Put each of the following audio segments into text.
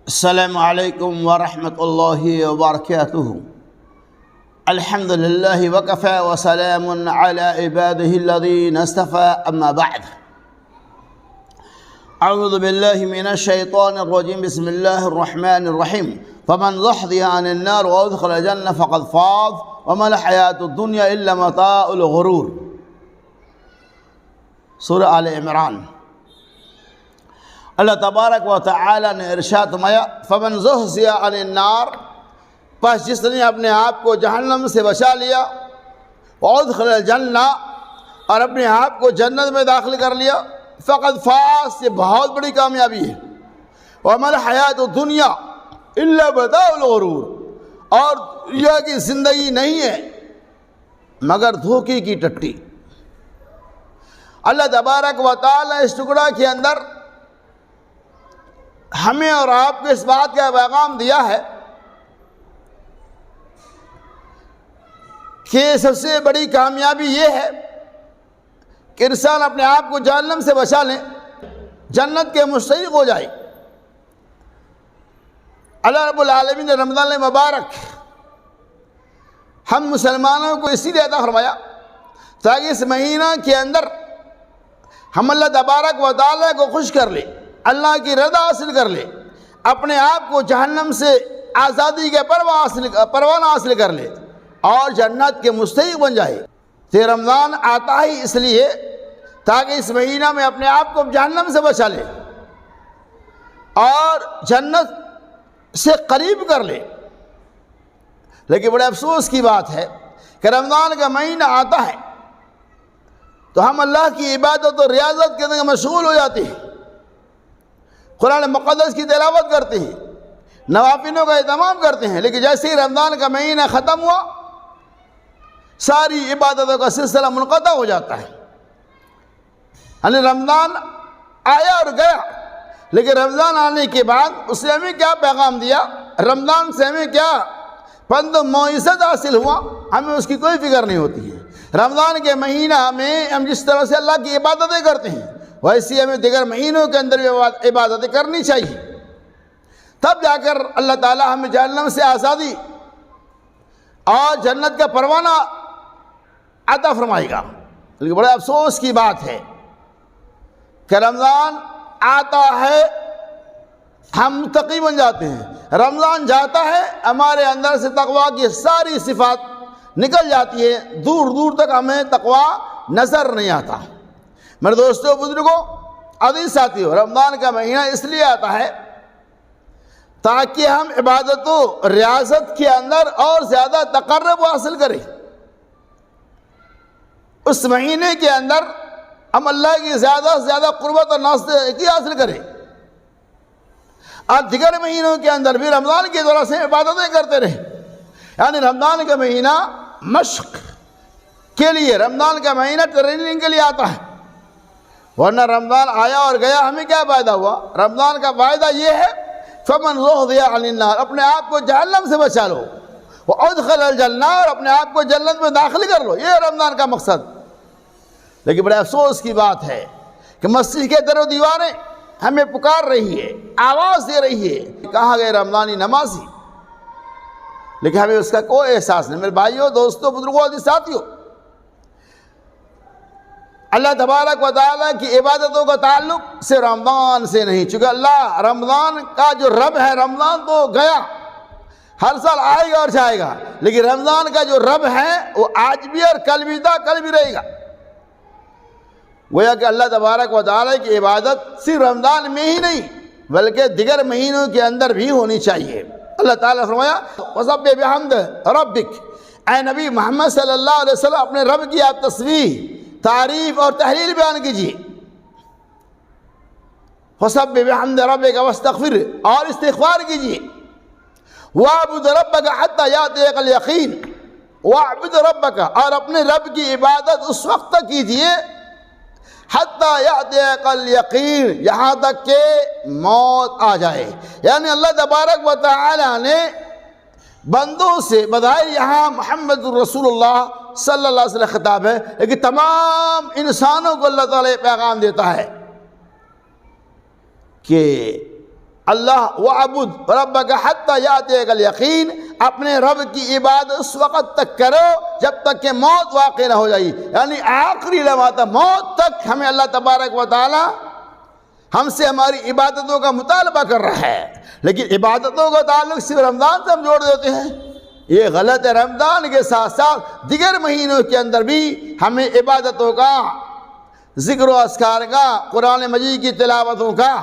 السلام عليكم ورحمة الله وبركاته. الحمد لله وكفى وسلام على عباده الذين اصطفى، أما بعد. أعوذ بالله من الشيطان الرجيم. بسم الله الرحمن الرحيم. فمن زحزح عن النار وأدخل الجنة فقد فاز وما الحياة الدنيا إلا متاع الغرور. سورہ آل عمران. اللہ تبارک و تعالی نے ارشاد فرمایا، فمن زحزح عن النار، پس جس نے اپنے آپ کو جہنم سے بچا لیا، وادخل الجنہ، اور اپنے آپ کو جنت میں داخل کر لیا، فقد فاز، یہ بہت بڑی کامیابی ہے۔ وما الحیات الدنیا الا متاع الغرور، اور دنیا کی زندگی نہیں ہے مگر دھوکے کی ٹٹی۔ اللہ تبارک و تعالی اس ٹکڑا کے اندر ہمیں اور آپ کو اس بات کا پیغام دیا ہے کہ سب سے بڑی کامیابی یہ ہے کہ انسان اپنے آپ کو جہنم سے بچا لیں، جنت کے مستحق ہو جائے۔ اللہ رب العالمین نے رمضان مبارک ہم مسلمانوں کو اسی لیے عطا فرمایا تاکہ اس مہینہ کے اندر ہم اللہ تبارک و تعالیٰ کو خوش کر لیں، اللہ کی رضا حاصل کر لے، اپنے آپ کو جہنم سے آزادی کے پروانہ حاصل کر لے اور جنت کے مستحق بن جائے۔ تو رمضان آتا ہی اس لیے تاکہ اس مہینہ میں اپنے آپ کو جہنم سے بچا لے اور جنت سے قریب کر لے۔ لیکن بڑے افسوس کی بات ہے کہ رمضان کا مہینہ آتا ہے تو ہم اللہ کی عبادت اور ریاضت کے اندر مشغول ہو جاتے ہیں، قرآن مقدس کی تلاوت کرتے ہیں، نوافلوں کا اہتمام کرتے ہیں، لیکن جیسے ہی رمضان کا مہینہ ختم ہوا ساری عبادتوں کا سلسلہ منقطع ہو جاتا ہے۔ یعنی رمضان آیا اور گیا، لیکن رمضان آنے کے بعد اس نے ہمیں کیا پیغام دیا، رمضان سے ہمیں کیا پند و موعظت حاصل ہوا، ہمیں اس کی کوئی فکر نہیں ہوتی ہے۔ رمضان کے مہینہ میں ہم جس طرح سے اللہ کی عبادتیں کرتے ہیں ویسے ہمیں دیگر مہینوں کے اندر بھی عبادتیں کرنی چاہیے، تب جا کر اللہ تعالی ہمیں جہنم سے آزادی اور جنت کا پروانہ عطا فرمائے گا۔ لیکن بڑے افسوس کی بات ہے کہ رمضان آتا ہے ہم متقی بن جاتے ہیں، رمضان جاتا ہے ہمارے اندر سے تقویٰ کی ساری صفات نکل جاتی ہے، دور دور تک ہمیں تقویٰ نظر نہیں آتا۔ میرے دوستوں، بزرگوں، عزیز ساتھیوں، رمضان کا مہینہ اس لیے آتا ہے تاکہ ہم عبادت و ریاضت کے اندر اور زیادہ تقرب حاصل کریں۔ اس مہینے کے اندر ہم اللہ کی زیادہ سے زیادہ قربت اور نزدیکی حاصل کریں، اور دیگر مہینوں کے اندر بھی رمضان کی طرح سے عبادتیں کرتے رہیں۔ یعنی رمضان کا مہینہ مشق کے لیے، رمضان کا مہینہ ٹریننگ کے لیے آتا ہے، ورنہ رمضان آیا اور گیا ہمیں کیا فائدہ ہوا؟ رمضان کا فائدہ یہ ہے فمن زحزح عن النار، اپنے آپ کو جہنم سے بچا لو، وادخل الجنہ، اور اپنے آپ کو جنت میں داخل کر لو، یہ رمضان کا مقصد۔ لیکن بڑے افسوس کی بات ہے کہ مسجد کے در و دیواریں ہمیں پکار رہی ہے، آواز دے رہی ہے، کہاں گئے رمضانی نمازی؟ لیکن ہمیں اس کا کوئی احساس نہیں۔ میرے بھائیوں، دوستوں، بزرگوں، عزیز ساتھیوں، اللہ تبارک و تعالیٰ کی عبادتوں کا تعلق سے رمضان سے نہیں، چونکہ اللہ رمضان کا جو رب ہے، رمضان تو گیا، ہر سال آئے گا اور جائے گا، لیکن رمضان کا جو رب ہے وہ آج بھی اور کل بھی تھا، کل بھی رہے گا۔ گویا کہ اللہ تبارک و تعالیٰ کی عبادت صرف رمضان میں ہی نہیں بلکہ دیگر مہینوں کے اندر بھی ہونی چاہیے۔ اللہ تعالیٰ نے فرمایا وَسَبِّحْ بِحَمْدِ رَبِّكَ، اے نبی محمد صلی اللہ علیہ وسلم اپنے رب کی آپ تسبیح، تعریف اور تحلیل بیان کیجیے۔ فَسَبِّحْ بِحَمْدِ رَبِّكَ وَاسْتَغْفِرْ، اور استغفار کیجیے۔ وَاعْبُدْ رَبَّكَ حَتَّى يَأْتِيَكَ الْيَقِينُ، وَاعْبُدْ رَبَّكَ، اور اپنے رب کی عبادت اس وقت تک کیجیے حَتَّى يَأْتِيَكَ الْيَقِينُ، یہاں تک کہ موت آ جائے۔ یعنی اللہ تبارک و تعالی نے بندوں سے بظاہر یہاں محمد الرسول اللہ صلی اللہ علیہ وسلم خطاب ہے، لیکن تمام انسانوں کو اللہ تعالیٰ یہ پیغام دیتا ہے کہ اللہ وعبد ربک حتی یاتیک الیقین، اپنے رب کی عبادت اس وقت تک کرو جب تک کہ موت واقع نہ ہو جائے، یعنی آخری لمحہ تک، موت تک ہمیں اللہ تبارک و تعالی ہم سے ہماری عبادتوں کا مطالبہ کر رہا ہے، لیکن عبادتوں کا تعلق صرف رمضان سے ہم جوڑ دیتے ہیں، یہ غلط ہے۔ رمضان کے ساتھ ساتھ دیگر مہینوں کے اندر بھی ہمیں عبادتوں کا، ذکر و اذکار کا، قرآن مجید کی تلاوتوں کا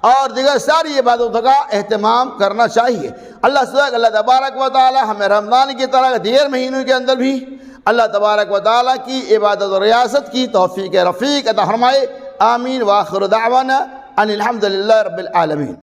اور دیگر ساری عبادتوں کا اہتمام کرنا چاہیے۔ اللہ تبارک و تعالی ہمیں رمضان کی طرح دیگر مہینوں کے اندر بھی اللہ تبارک و تعالی کی عبادت و ریاست کی توفیق رفیق عطا فرمائے۔ آمین۔ وآخر دعوانا ان الحمد للہ رب العالمین۔